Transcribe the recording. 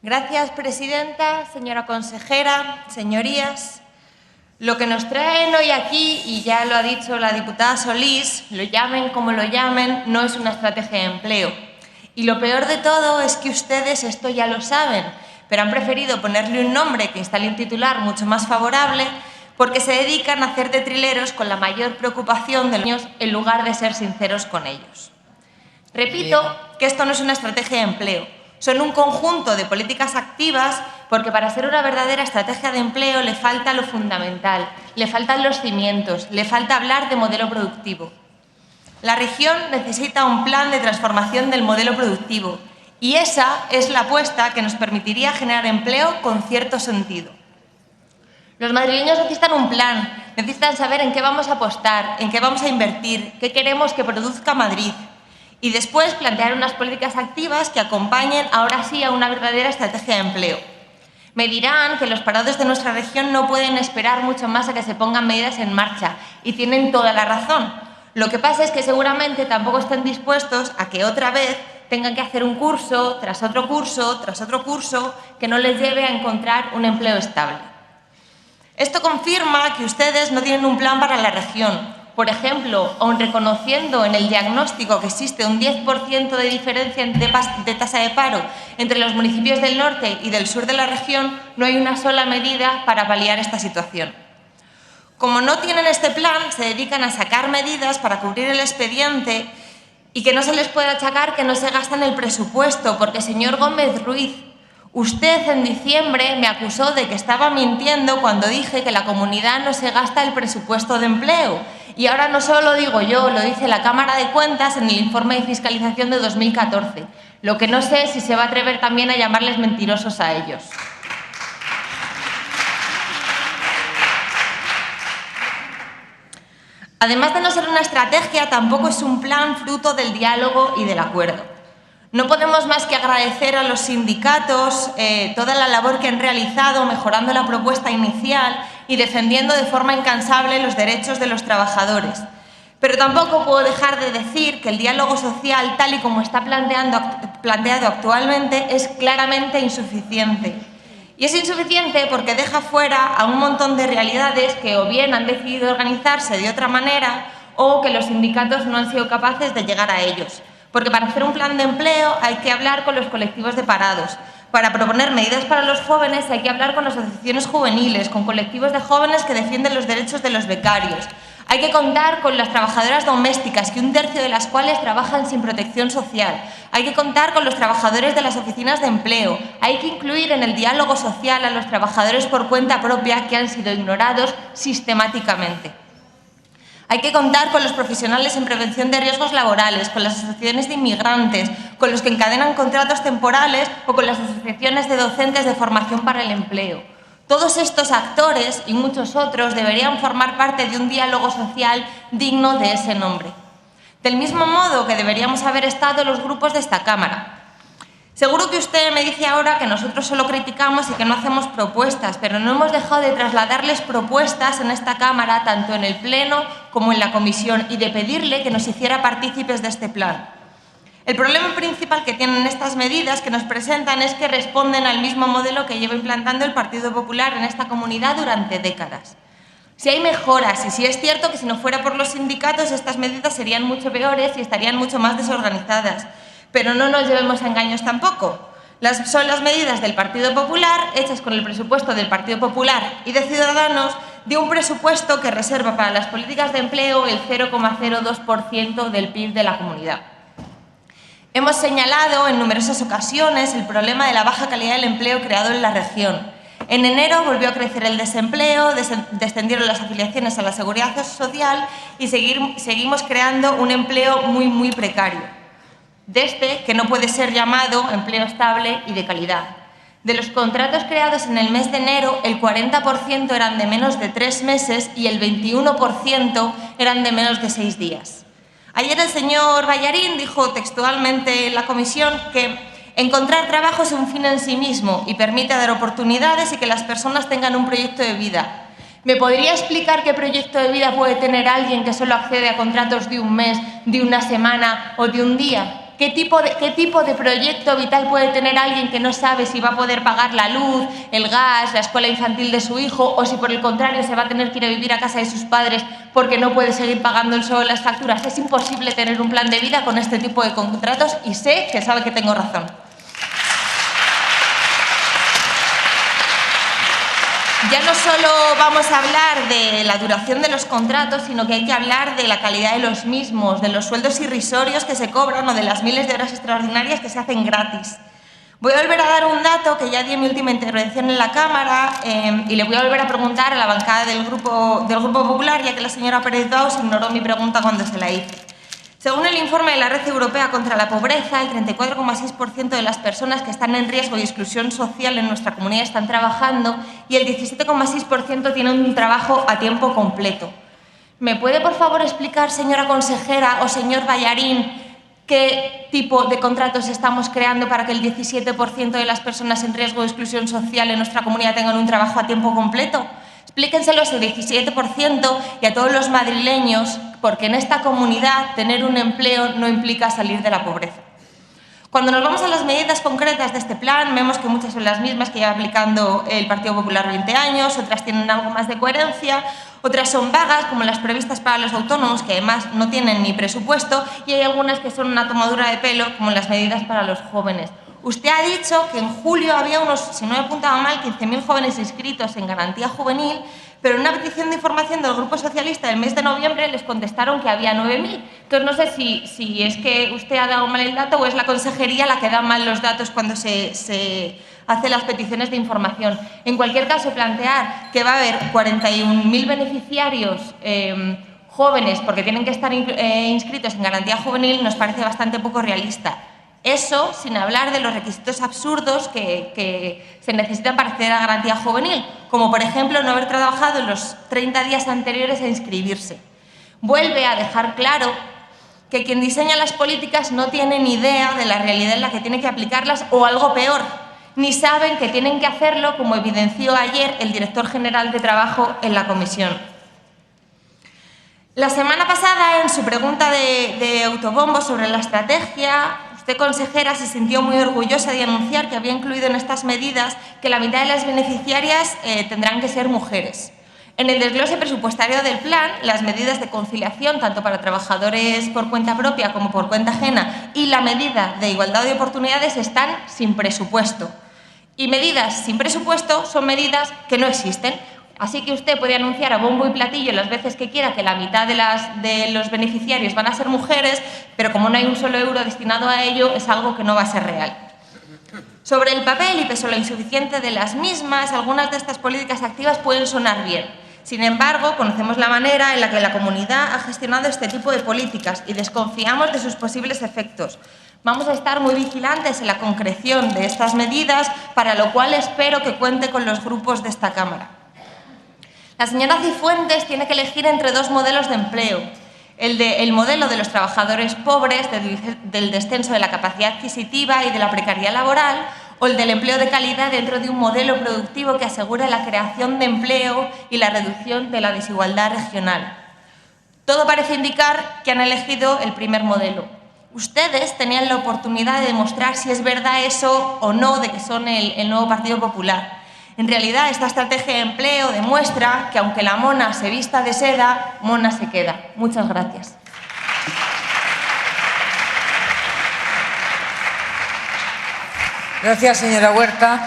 Gracias, presidenta, señora consejera, señorías. Lo que nos traen hoy aquí, y ya lo ha dicho la diputada Solís, lo llamen como lo llamen, no es una estrategia de empleo. Y lo peor de todo es que ustedes esto ya lo saben, pero han preferido ponerle un nombre que instale un titular mucho más favorable porque se dedican a hacer de trileros con la mayor preocupación de los niños en lugar de ser sinceros con ellos. Repito que esto no es una estrategia de empleo, son un conjunto de políticas activas porque para ser una verdadera estrategia de empleo le falta lo fundamental, le faltan los cimientos, le falta hablar de modelo productivo. La región necesita un plan de transformación del modelo productivo y esa es la apuesta que nos permitiría generar empleo con cierto sentido. Los madrileños necesitan un plan, necesitan saber en qué vamos a apostar, en qué vamos a invertir, qué queremos que produzca Madrid y después plantear unas políticas activas que acompañen ahora sí a una verdadera estrategia de empleo. Me dirán que los parados de nuestra región no pueden esperar mucho más a que se pongan medidas en marcha y tienen toda la razón. Lo que pasa es que seguramente tampoco estén dispuestos a que otra vez tengan que hacer un curso tras otro curso, tras otro curso, que no les lleve a encontrar un empleo estable. Esto confirma que ustedes no tienen un plan para la región. Por ejemplo, aun reconociendo en el diagnóstico que existe un 10% de diferencia de tasa de paro entre los municipios del norte y del sur de la región, no hay una sola medida para paliar esta situación. Como no tienen este plan, se dedican a sacar medidas para cubrir el expediente y que no se les puede achacar que no se gastan el presupuesto, porque, señor Gómez Ruiz, usted en diciembre me acusó de que estaba mintiendo cuando dije que la comunidad no se gasta el presupuesto de empleo. Y ahora no solo lo digo yo, lo dice la Cámara de Cuentas en el informe de fiscalización de 2014. Lo que no sé es si se va a atrever también a llamarles mentirosos a ellos. Además de no ser una estrategia, tampoco es un plan fruto del diálogo y del acuerdo. No podemos más que agradecer a los sindicatos toda la labor que han realizado mejorando la propuesta inicial y defendiendo de forma incansable los derechos de los trabajadores. Pero tampoco puedo dejar de decir que el diálogo social, tal y como está planteado actualmente, es claramente insuficiente. Y es insuficiente porque deja fuera a un montón de realidades que o bien han decidido organizarse de otra manera o que los sindicatos no han sido capaces de llegar a ellos. Porque para hacer un plan de empleo hay que hablar con los colectivos de parados. Para proponer medidas para los jóvenes hay que hablar con asociaciones juveniles, con colectivos de jóvenes que defienden los derechos de los becarios. Hay que contar con las trabajadoras domésticas, que un tercio de las cuales trabajan sin protección social. Hay que contar con los trabajadores de las oficinas de empleo. Hay que incluir en el diálogo social a los trabajadores por cuenta propia que han sido ignorados sistemáticamente. Hay que contar con los profesionales en prevención de riesgos laborales, con las asociaciones de inmigrantes, con los que encadenan contratos temporales o con las asociaciones de docentes de formación para el empleo. Todos estos actores y muchos otros deberían formar parte de un diálogo social digno de ese nombre. Del mismo modo que deberíamos haber estado los grupos de esta Cámara. Seguro que usted me dice ahora que nosotros solo criticamos y que no hacemos propuestas, pero no hemos dejado de trasladarles propuestas en esta Cámara, tanto en el Pleno como en la Comisión, y de pedirle que nos hiciera partícipes de este plan. El problema principal que tienen estas medidas que nos presentan es que responden al mismo modelo que lleva implantando el Partido Popular en esta comunidad durante décadas. Si hay mejoras y si es cierto que si no fuera por los sindicatos estas medidas serían mucho peores y estarían mucho más desorganizadas. Pero no nos llevemos a engaños tampoco. Son las medidas del Partido Popular, hechas con el presupuesto del Partido Popular y de Ciudadanos, de un presupuesto que reserva para las políticas de empleo el 0,02% del PIB de la comunidad. Hemos señalado en numerosas ocasiones el problema de la baja calidad del empleo creado en la región. En enero volvió a crecer el desempleo, descendieron las afiliaciones a la Seguridad Social y seguimos creando un empleo muy precario. De este que no puede ser llamado empleo estable y de calidad. De los contratos creados en el mes de enero, el 40% eran de menos de 3 meses y el 21% eran de menos de 6 días. Ayer el señor Ballarín dijo textualmente en la comisión que encontrar trabajo es un fin en sí mismo y permite dar oportunidades y que las personas tengan un proyecto de vida. ¿Me podría explicar qué proyecto de vida puede tener alguien que solo accede a contratos de un mes, de una semana o de un día? ¿Qué tipo de proyecto vital puede tener alguien que no sabe si va a poder pagar la luz, el gas, la escuela infantil de su hijo, o si por el contrario se va a tener que ir a vivir a casa de sus padres porque no puede seguir pagando él solo las facturas? Es imposible tener un plan de vida con este tipo de contratos y sé que sabe que tengo razón. Ya no solo vamos a hablar de la duración de los contratos, sino que hay que hablar de la calidad de los mismos, de los sueldos irrisorios que se cobran o de las miles de horas extraordinarias que se hacen gratis. Voy a volver a dar un dato que ya di en mi última intervención en la Cámara y le voy a volver a preguntar a la bancada del Grupo Popular, ya que la señora Pérez Daus ignoró mi pregunta cuando se la hice. Según el informe de la Red Europea contra la Pobreza, el 34,6% de las personas que están en riesgo de exclusión social en nuestra comunidad están trabajando y el 17,6% tienen un trabajo a tiempo completo. ¿Me puede, por favor, explicar, señora consejera o señor Ballarín, qué tipo de contratos estamos creando para que el 17% de las personas en riesgo de exclusión social en nuestra comunidad tengan un trabajo a tiempo completo? Explíquenselo a ese 17% y a todos los madrileños, porque en esta comunidad tener un empleo no implica salir de la pobreza. Cuando nos vamos a las medidas concretas de este plan, vemos que muchas son las mismas que lleva aplicando el Partido Popular 20 años, otras tienen algo más de coherencia, otras son vagas, como las previstas para los autónomos, que además no tienen ni presupuesto, y hay algunas que son una tomadura de pelo, como las medidas para los jóvenes. Usted ha dicho que en julio había unos, si no me apuntaba mal, 15.000 jóvenes inscritos en Garantía Juvenil, pero en una petición de información del Grupo Socialista del mes de noviembre les contestaron que había 9.000. Entonces no sé si es que usted ha dado mal el dato o es la consejería la que da mal los datos cuando se hace las peticiones de información. En cualquier caso, plantear que va a haber 41.000 beneficiarios jóvenes porque tienen que estar inscritos en Garantía Juvenil nos parece bastante poco realista. Eso sin hablar de los requisitos absurdos que se necesitan para acceder a Garantía Juvenil, como por ejemplo no haber trabajado en los 30 días anteriores a inscribirse. Vuelve a dejar claro que quien diseña las políticas no tiene ni idea de la realidad en la que tiene que aplicarlas o algo peor, ni saben que tienen que hacerlo, como evidenció ayer el director general de Trabajo en la comisión. La semana pasada, en su pregunta de autobombo sobre la estrategia, usted, consejera, se sintió muy orgullosa de anunciar que había incluido en estas medidas que la mitad de las beneficiarias tendrán que ser mujeres. En el desglose presupuestario del plan, las medidas de conciliación, tanto para trabajadores por cuenta propia como por cuenta ajena, y la medida de igualdad de oportunidades están sin presupuesto. Y medidas sin presupuesto son medidas que no existen. Así que usted puede anunciar a bombo y platillo las veces que quiera que la mitad de los beneficiarios van a ser mujeres, pero como no hay un solo euro destinado a ello, es algo que no va a ser real. Sobre el papel y pese a lo insuficiente de las mismas, algunas de estas políticas activas pueden sonar bien. Sin embargo, conocemos la manera en la que la comunidad ha gestionado este tipo de políticas y desconfiamos de sus posibles efectos. Vamos a estar muy vigilantes en la concreción de estas medidas, para lo cual espero que cuente con los grupos de esta Cámara. La señora Cifuentes tiene que elegir entre dos modelos de empleo. El modelo de los trabajadores pobres, del descenso de la capacidad adquisitiva y de la precariedad laboral, o el del empleo de calidad dentro de un modelo productivo que asegure la creación de empleo y la reducción de la desigualdad regional. Todo parece indicar que han elegido el primer modelo. Ustedes tenían la oportunidad de demostrar si es verdad eso o no de que son el nuevo Partido Popular. En realidad, esta estrategia de empleo demuestra que aunque la mona se vista de seda, mona se queda. Muchas gracias. Gracias, señora Huerta.